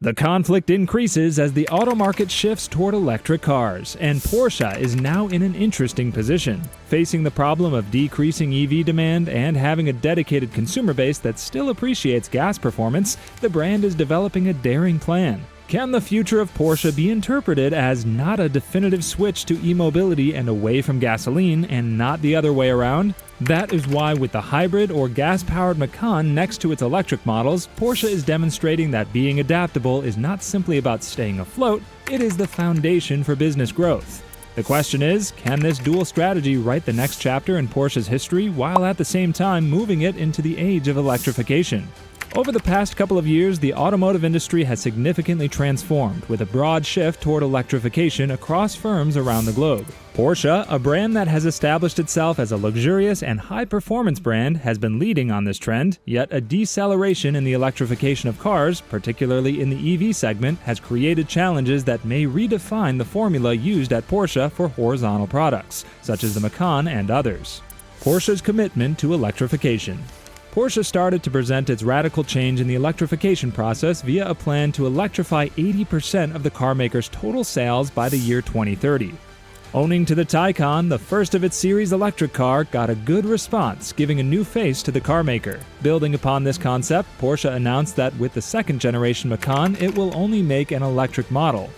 The conflict increases as the auto market shifts toward electric cars, and Porsche is now in an interesting position. Facing the problem of decreasing EV demand and having a dedicated consumer base that still appreciates gas performance, the brand is developing a daring plan. Can the future of Porsche be interpreted as not a definitive switch to e-mobility and away from gasoline, and not the other way around? That is why, with the hybrid or gas-powered Macan next to its electric models, Porsche is demonstrating that being adaptable is not simply about staying afloat, it is the foundation for business growth. The question is, can this dual strategy write the next chapter in Porsche's history while at the same time moving it into the age of electrification? Over the past couple of years, the automotive industry has significantly transformed, with a broad shift toward electrification across firms around the globe. Porsche, a brand that has established itself as a luxurious and high-performance brand, has been leading on this trend, yet a deceleration in the electrification of cars, particularly in the EV segment, has created challenges that may redefine the formula used at Porsche for horizontal products, such as the Macan and others. Porsche's commitment to electrification. Porsche started to present its radical change in the electrification process via a plan to electrify 80% of the carmaker's total sales by the year 2030. Owning to the Taycan, the first of its series electric car got a good response, giving a new face to the carmaker. Building upon this concept, Porsche announced that with the second-generation Macan, it will only make an electric model.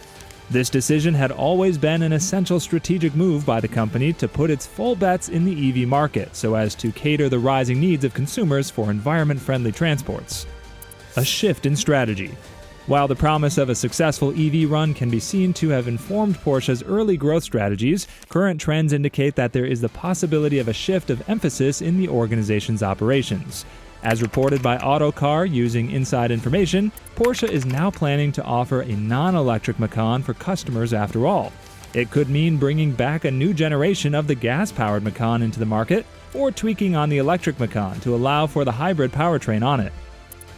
This decision had always been an essential strategic move by the company to put its full bets in the EV market so as to cater the rising needs of consumers for environment-friendly transports. A shift in strategy. While the promise of a successful EV run can be seen to have informed Porsche's early growth strategies, current trends indicate that there is the possibility of a shift of emphasis in the organization's operations. As reported by Autocar using inside information, Porsche is now planning to offer a non-electric Macan for customers after all. It could mean bringing back a new generation of the gas-powered Macan into the market, or tweaking on the electric Macan to allow for the hybrid powertrain on it.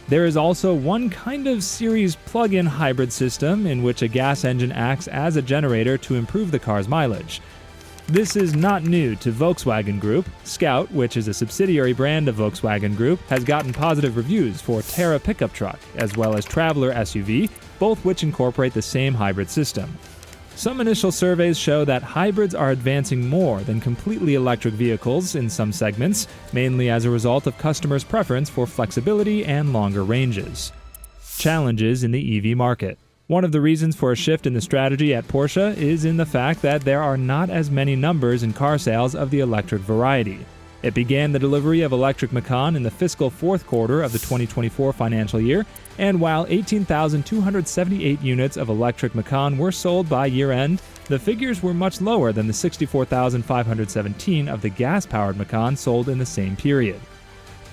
There is also one kind of series plug-in hybrid system in which a gas engine acts as a generator to improve the car's mileage. This is not new to Volkswagen Group. Scout, which is a subsidiary brand of Volkswagen Group, has gotten positive reviews for Terra pickup truck, as well as Traveler SUV, both which incorporate the same hybrid system. Some initial surveys show that hybrids are advancing more than completely electric vehicles in some segments, mainly as a result of customers' preference for flexibility and longer ranges. Challenges in the EV market. One of the reasons for a shift in the strategy at Porsche is in the fact that there are not as many numbers in car sales of the electric variety. It began the delivery of electric Macan in the fiscal fourth quarter of the 2024 financial year, and while 18,278 units of electric Macan were sold by year-end, the figures were much lower than the 64,517 of the gas-powered Macan sold in the same period.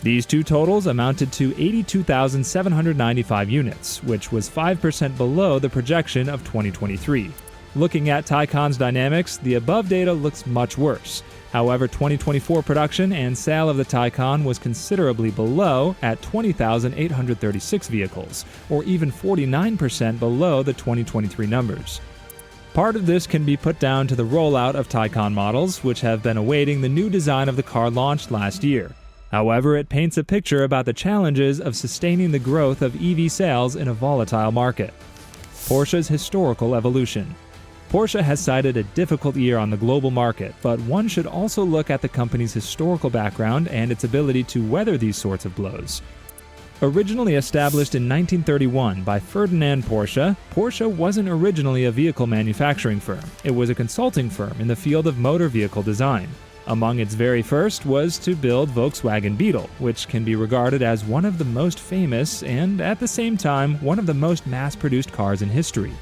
These two totals amounted to 82,795 units, which was 5% below the projection of 2023. Looking at Taycan's dynamics, the above data looks much worse. However, 2024 production and sale of the Taycan was considerably below at 20,836 vehicles, or even 49% below the 2023 numbers. Part of this can be put down to the rollout of Taycan models, which have been awaiting the new design of the car launched last year. However, it paints a picture about the challenges of sustaining the growth of EV sales in a volatile market. Porsche's historical evolution. Porsche has cited a difficult year on the global market, but one should also look at the company's historical background and its ability to weather these sorts of blows. Originally established in 1931 by Ferdinand Porsche, Porsche wasn't originally a vehicle manufacturing firm. It was a consulting firm in the field of motor vehicle design. Among its very first was to build Volkswagen Beetle, which can be regarded as one of the most famous and, at the same time, one of the most mass-produced cars in history.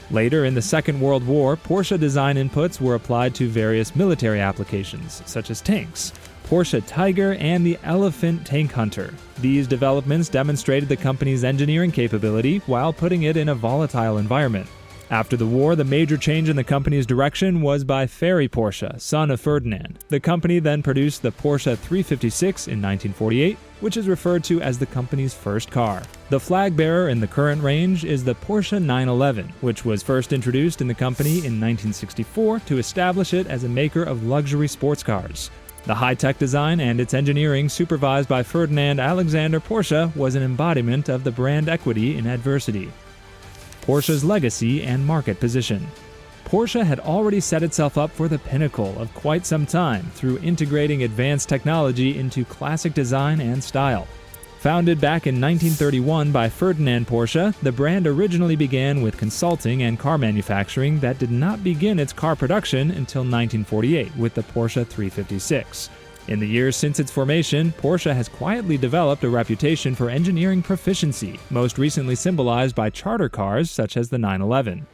Later in the Second World War, Porsche design inputs were applied to various military applications, such as tanks, Porsche Tiger and the Elephant Tank Hunter. These developments demonstrated the company's engineering capability while putting it in a volatile environment. After the war, the major change in the company's direction was by Ferry Porsche, son of Ferdinand. The company then produced the Porsche 356 in 1948, which is referred to as the company's first car. The flag bearer in the current range is the Porsche 911, which was first introduced in the company in 1964 to establish it as a maker of luxury sports cars. The high-tech design and its engineering, supervised by Ferdinand Alexander Porsche, was an embodiment of the brand equity in adversity. Porsche's legacy and market position. Porsche had already set itself up for the pinnacle of quite some time through integrating advanced technology into classic design and style. Founded back in 1931 by Ferdinand Porsche, the brand originally began with consulting and car manufacturing that did not begin its car production until 1948 with the Porsche 356. In the years since its formation, Porsche has quietly developed a reputation for engineering proficiency, most recently symbolized by charter cars such as the 911.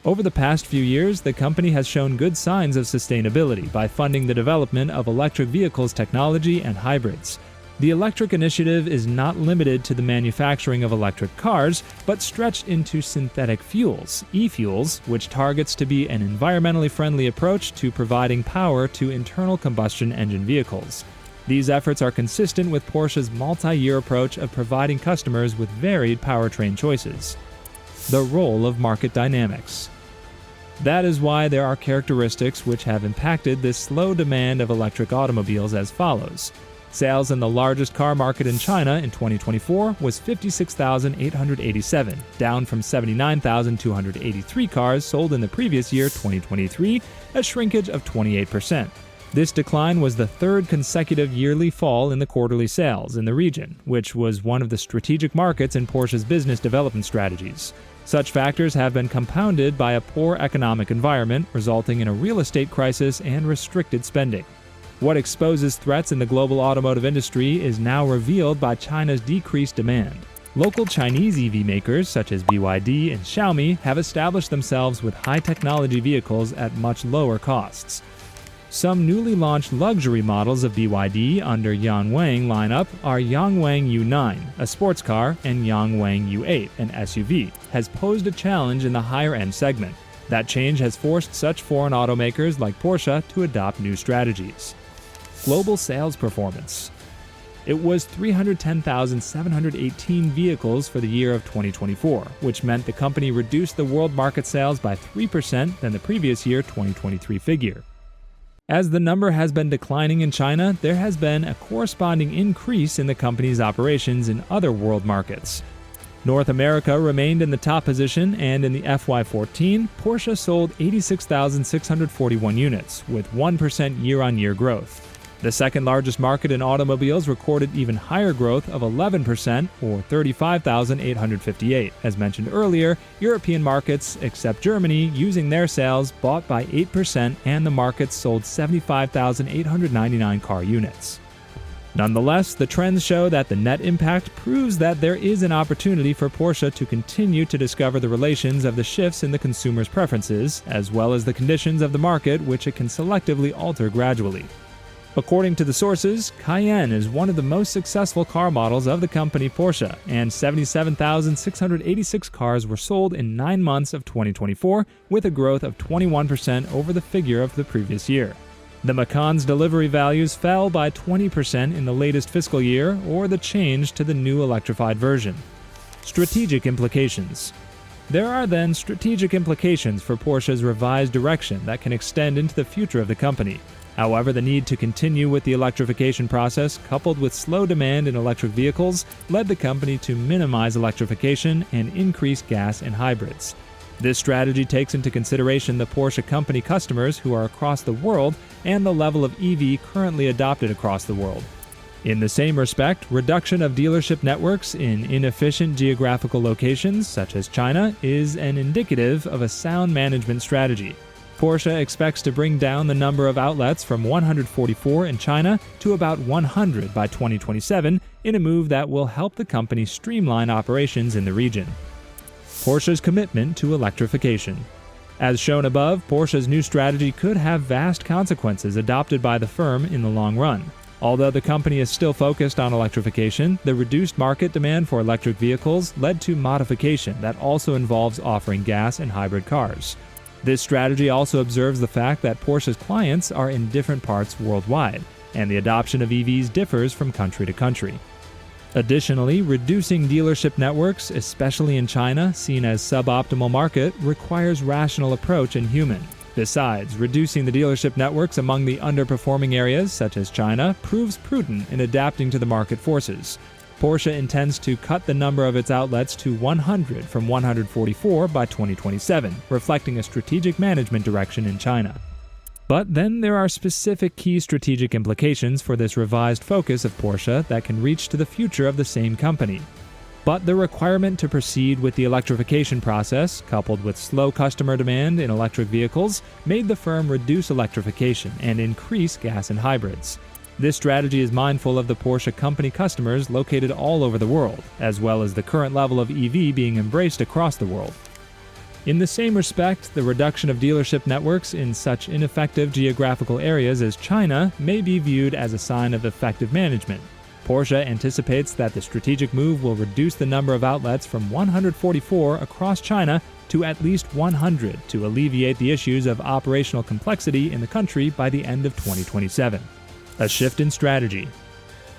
Over the past few years, the company has shown good signs of sustainability by funding the development of electric vehicles technology and hybrids. The electric initiative is not limited to the manufacturing of electric cars, but stretched into synthetic fuels, e-fuels, which targets to be an environmentally friendly approach to providing power to internal combustion engine vehicles. These efforts are consistent with Porsche's multi-year approach of providing customers with varied powertrain choices. The role of market dynamics. That is why there are characteristics which have impacted this slow demand of electric automobiles as follows. Sales in the largest car market in China in 2024 was 56,887, down from 79,283 cars sold in the previous year, 2023, a shrinkage of 28%. This decline was the third consecutive yearly fall in the quarterly sales in the region, which was one of the strategic markets in Porsche's business development strategies. Such factors have been compounded by a poor economic environment, resulting in a real estate crisis and restricted spending. What exposes threats in the global automotive industry is now revealed by China's decreased demand. Local Chinese EV makers such as BYD and Xiaomi have established themselves with high-technology vehicles at much lower costs. Some newly launched luxury models of BYD under Yangwang lineup are Yangwang U9, a sports car, and Yangwang U8, an SUV, has posed a challenge in the higher-end segment. That change has forced such foreign automakers like Porsche to adopt new strategies. Global sales performance. It was 310,718 vehicles for the year of 2024, which meant the company reduced the world market sales by 3% than the previous year 2023 figure. As the number has been declining in China, there has been a corresponding increase in the company's operations in other world markets. North America remained in the top position, and in the FY14, Porsche sold 86,641 units, with 1% year-on-year growth. The second largest market in automobiles recorded even higher growth of 11%, or 35,858. As mentioned earlier, European markets, except Germany, using their sales, bought by 8%, and the markets sold 75,899 car units. Nonetheless, the trends show that the net impact proves that there is an opportunity for Porsche to continue to discover the relations of the shifts in the consumer's preferences, as well as the conditions of the market which it can selectively alter gradually. According to the sources, Cayenne is one of the most successful car models of the company Porsche, and 77,686 cars were sold in 9 months of 2024, with a growth of 21% over the figure of the previous year. The Macan's delivery values fell by 20% in the latest fiscal year, or the change to the new electrified version. Strategic implications. There are then strategic implications for Porsche's revised direction that can extend into the future of the company. However, the need to continue with the electrification process, coupled with slow demand in electric vehicles, led the company to minimize electrification and increase gas and hybrids. This strategy takes into consideration the Porsche company customers who are across the world and the level of EV currently adopted across the world. In the same respect, reduction of dealership networks in inefficient geographical locations, such as China, is an indicative of a sound management strategy. Porsche expects to bring down the number of outlets from 144 in China to about 100 by 2027 in a move that will help the company streamline operations in the region. Porsche's commitment to electrification. As shown above, Porsche's new strategy could have vast consequences adopted by the firm in the long run. Although the company is still focused on electrification, the reduced market demand for electric vehicles led to modification that also involves offering gas and hybrid cars. This strategy also observes the fact that Porsche's clients are in different parts worldwide, and the adoption of EVs differs from country to country. Additionally, reducing dealership networks, especially in China, seen as suboptimal market, requires rational approach and human. Besides, reducing the dealership networks among the underperforming areas, such as China, proves prudent in adapting to the market forces. Porsche intends to cut the number of its outlets to 100 from 144 by 2027, reflecting a strategic management direction in China. But then there are specific key strategic implications for this revised focus of Porsche that can reach to the future of the same company. But the requirement to proceed with the electrification process, coupled with slow customer demand in electric vehicles, made the firm reduce electrification and increase gas and hybrids. This strategy is mindful of the Porsche company customers located all over the world, as well as the current level of EV being embraced across the world. In the same respect, the reduction of dealership networks in such ineffective geographical areas as China may be viewed as a sign of effective management. Porsche anticipates that the strategic move will reduce the number of outlets from 144 across China to at least 100 to alleviate the issues of operational complexity in the country by the end of 2027. A shift in strategy.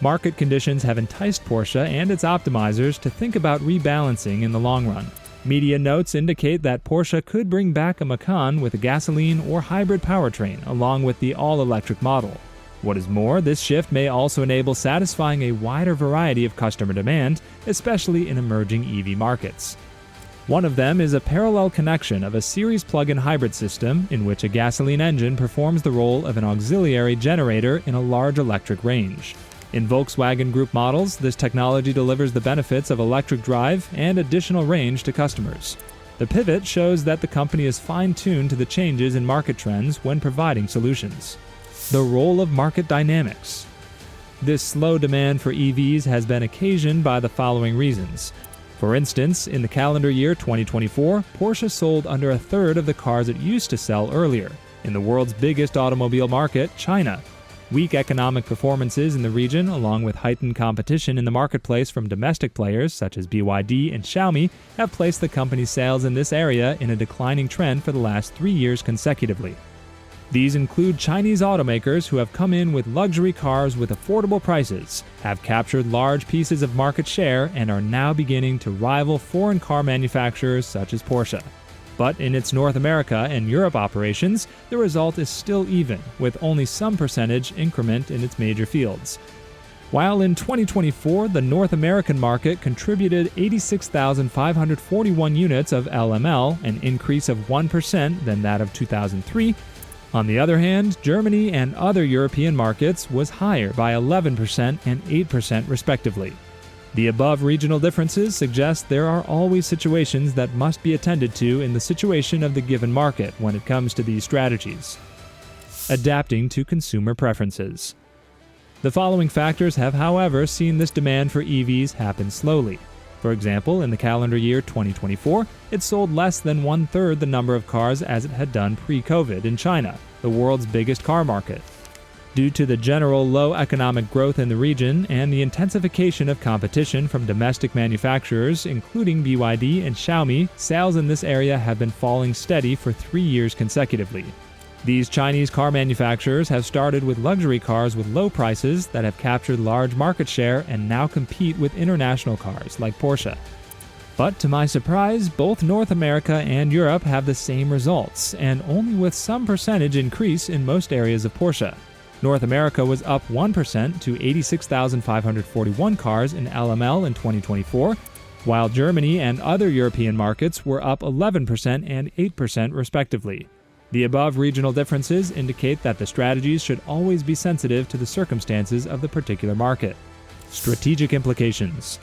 Market conditions have enticed Porsche and its optimizers to think about rebalancing in the long run. Media notes indicate that Porsche could bring back a Macan with a gasoline or hybrid powertrain along with the all-electric model. What is more, this shift may also enable satisfying a wider variety of customer demand, especially in emerging EV markets. One of them is a parallel connection of a series plug-in hybrid system in which a gasoline engine performs the role of an auxiliary generator in a large electric range. In Volkswagen Group models, this technology delivers the benefits of electric drive and additional range to customers. The pivot shows that the company is fine-tuned to the changes in market trends when providing solutions. The role of market dynamics. This slow demand for EVs has been occasioned by the following reasons. For instance, in the calendar year 2024, Porsche sold under a third of the cars it used to sell earlier, in the world's biggest automobile market, China. Weak economic performances in the region, along with heightened competition in the marketplace from domestic players such as BYD and Xiaomi, have placed the company's sales in this area in a declining trend for the last 3 years consecutively. These include Chinese automakers who have come in with luxury cars with affordable prices, have captured large pieces of market share, and are now beginning to rival foreign car manufacturers such as Porsche. But in its North America and Europe operations, the result is still even, with only some percentage increment in its major fields. While in 2024, the North American market contributed 86,541 units of LML, an increase of 1% than that of 2003, on the other hand, Germany and other European markets was higher by 11% and 8% respectively. The above regional differences suggest there are always situations that must be attended to in the situation of the given market when it comes to these strategies. Adapting to consumer preferences. The following factors have, however, seen this demand for EVs happen slowly. For example, in the calendar year 2024, it sold less than one-third the number of cars as it had done pre-COVID in China, the world's biggest car market. Due to the general low economic growth in the region and the intensification of competition from domestic manufacturers, including BYD and Xiaomi, sales in this area have been falling steady for 3 years consecutively. These Chinese car manufacturers have started with luxury cars with low prices that have captured large market share and now compete with international cars like Porsche. But to my surprise, both North America and Europe have the same results, and only with some percentage increase in most areas of Porsche. North America was up 1% to 86,541 cars in LML in 2024, while Germany and other European markets were up 11% and 8% respectively. The above regional differences indicate that the strategies should always be sensitive to the circumstances of the particular market. Strategic implications.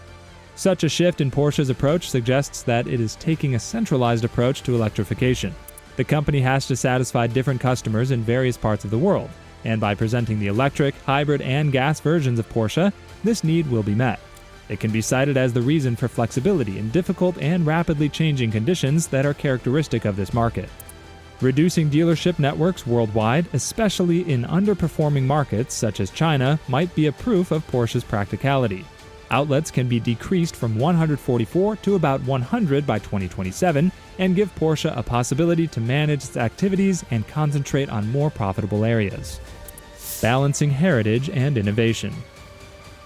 Such a shift in Porsche's approach suggests that it is taking a centralized approach to electrification. The company has to satisfy different customers in various parts of the world, and by presenting the electric, hybrid, and gas versions of Porsche, this need will be met. It can be cited as the reason for flexibility in difficult and rapidly changing conditions that are characteristic of this market. Reducing dealership networks worldwide, especially in underperforming markets such as China, might be a proof of Porsche's practicality. Outlets can be decreased from 144 to about 100 by 2027 and give Porsche a possibility to manage its activities and concentrate on more profitable areas. Balancing heritage and innovation.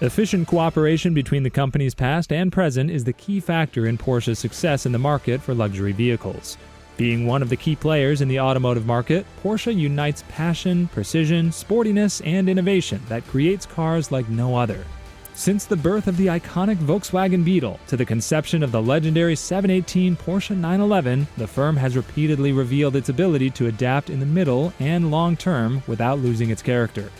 Efficient cooperation between the company's past and present is the key factor in Porsche's success in the market for luxury vehicles. Being one of the key players in the automotive market, Porsche unites passion, precision, sportiness, and innovation that creates cars like no other. Since the birth of the iconic Volkswagen Beetle to the conception of the legendary 718 Porsche 911, the firm has repeatedly revealed its ability to adapt in the middle and long term without losing its character.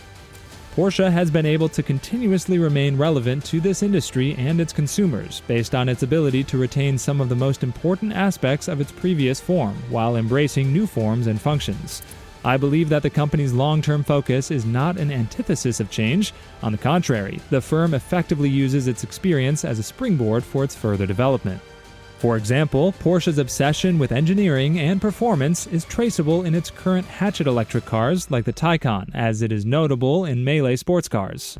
Porsche has been able to continuously remain relevant to this industry and its consumers based on its ability to retain some of the most important aspects of its previous form while embracing new forms and functions. I believe that the company's long-term focus is not an antithesis of change. On the contrary, the firm effectively uses its experience as a springboard for its further development. For example, Porsche's obsession with engineering and performance is traceable in its current hatchet electric cars like the Taycan, as it is notable in Melee sports cars.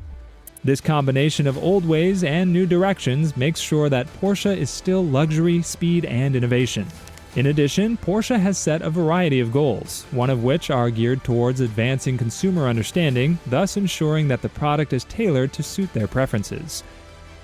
This combination of old ways and new directions makes sure that Porsche is still luxury, speed, and innovation. In addition, Porsche has set a variety of goals, one of which are geared towards advancing consumer understanding, thus ensuring that the product is tailored to suit their preferences.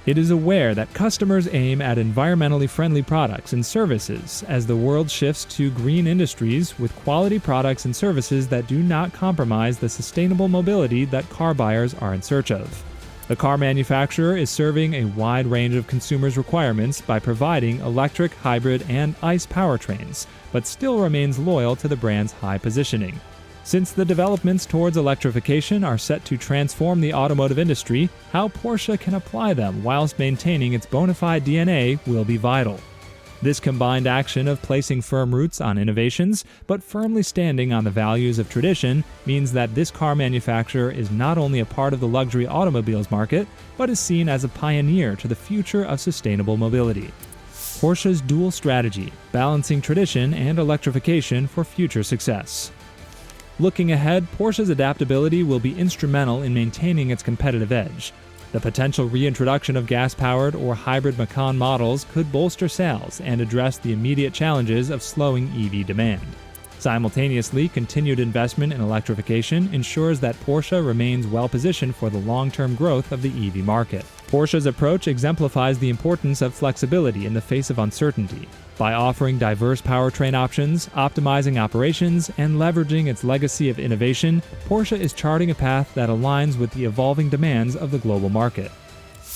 It is aware that customers aim at environmentally friendly products and services as the world shifts to green industries with quality products and services that do not compromise the sustainable mobility that car buyers are in search of. The car manufacturer is serving a wide range of consumers' requirements by providing electric, hybrid, and ICE powertrains, but still remains loyal to the brand's high positioning. Since the developments towards electrification are set to transform the automotive industry, how Porsche can apply them whilst maintaining its bona fide DNA will be vital. This combined action of placing firm roots on innovations, but firmly standing on the values of tradition, means that this car manufacturer is not only a part of the luxury automobiles market, but is seen as a pioneer to the future of sustainable mobility. Porsche's dual strategy, balancing tradition and electrification for future success. Looking ahead, Porsche's adaptability will be instrumental in maintaining its competitive edge. The potential reintroduction of gas-powered or hybrid Macan models could bolster sales and address the immediate challenges of slowing EV demand. Simultaneously, continued investment in electrification ensures that Porsche remains well-positioned for the long-term growth of the EV market. Porsche's approach exemplifies the importance of flexibility in the face of uncertainty. By offering diverse powertrain options, optimizing operations, and leveraging its legacy of innovation, Porsche is charting a path that aligns with the evolving demands of the global market.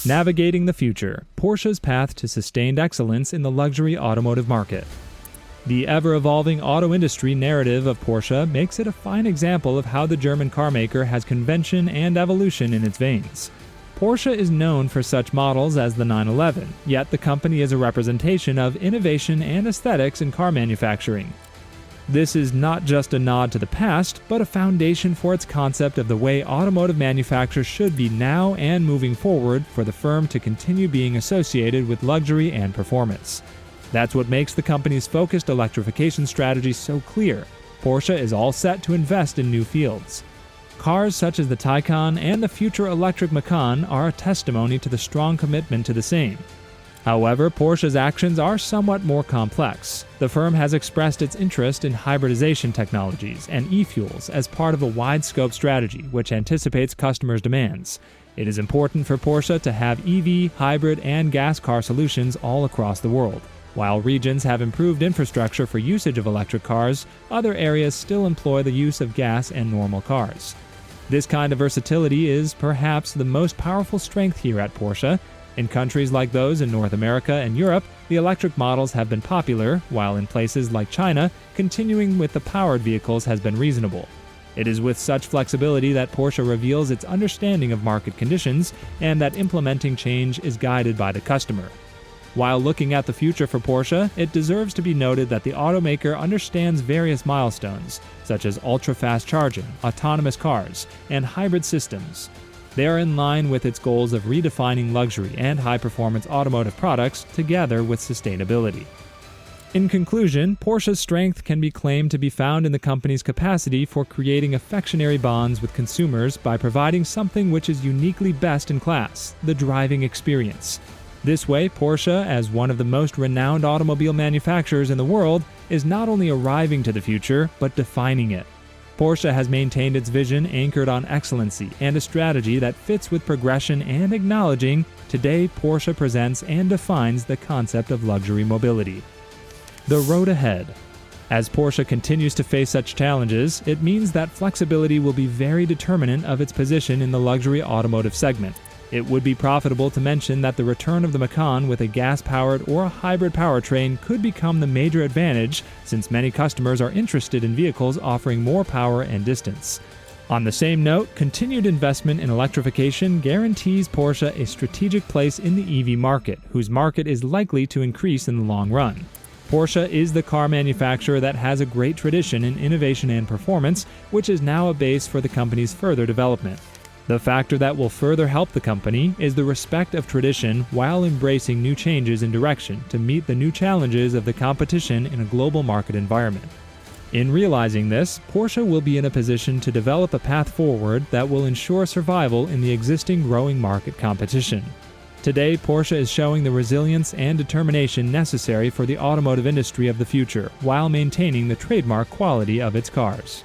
Navigating the future, Porsche's path to sustained excellence in the luxury automotive market. The ever-evolving auto industry narrative of Porsche makes it a fine example of how the German carmaker has convention and evolution in its veins. Porsche is known for such models as the 911, yet the company is a representation of innovation and aesthetics in car manufacturing. This is not just a nod to the past, but a foundation for its concept of the way automotive manufacture should be now and moving forward for the firm to continue being associated with luxury and performance. That's what makes the company's focused electrification strategy so clear. Porsche is all set to invest in new fields. Cars such as the Taycan and the future electric Macan are a testimony to the strong commitment to the same. However, Porsche's actions are somewhat more complex. The firm has expressed its interest in hybridization technologies and e-fuels as part of a wide-scope strategy which anticipates customers' demands. It is important for Porsche to have EV, hybrid, and gas car solutions all across the world. While regions have improved infrastructure for usage of electric cars, other areas still employ the use of gas and normal cars. This kind of versatility is perhaps the most powerful strength here at Porsche. In countries like those in North America and Europe, the electric models have been popular, while in places like China, continuing with the powered vehicles has been reasonable. It is with such flexibility that Porsche reveals its understanding of market conditions and that implementing change is guided by the customer. While looking at the future for Porsche, it deserves to be noted that the automaker understands various milestones, such as ultra-fast charging, autonomous cars, and hybrid systems. They are in line with its goals of redefining luxury and high-performance automotive products together with sustainability. In conclusion, Porsche's strength can be claimed to be found in the company's capacity for creating affectionary bonds with consumers by providing something which is uniquely best in class, the driving experience. This way, Porsche, as one of the most renowned automobile manufacturers in the world, is not only arriving to the future, but defining it. Porsche has maintained its vision anchored on excellency and a strategy that fits with progression and acknowledging, today Porsche presents and defines the concept of luxury mobility. The road ahead. As Porsche continues to face such challenges, it means that flexibility will be very determinant of its position in the luxury automotive segment. It would be profitable to mention that the return of the Macan with a gas-powered or a hybrid powertrain could become the major advantage, since many customers are interested in vehicles offering more power and distance. On the same note, continued investment in electrification guarantees Porsche a strategic place in the EV market, whose market is likely to increase in the long run. Porsche is the car manufacturer that has a great tradition in innovation and performance, which is now a base for the company's further development. The factor that will further help the company is the respect of tradition while embracing new changes in direction to meet the new challenges of the competition in a global market environment. In realizing this, Porsche will be in a position to develop a path forward that will ensure survival in the existing growing market competition. Today, Porsche is showing the resilience and determination necessary for the automotive industry of the future, while maintaining the trademark quality of its cars.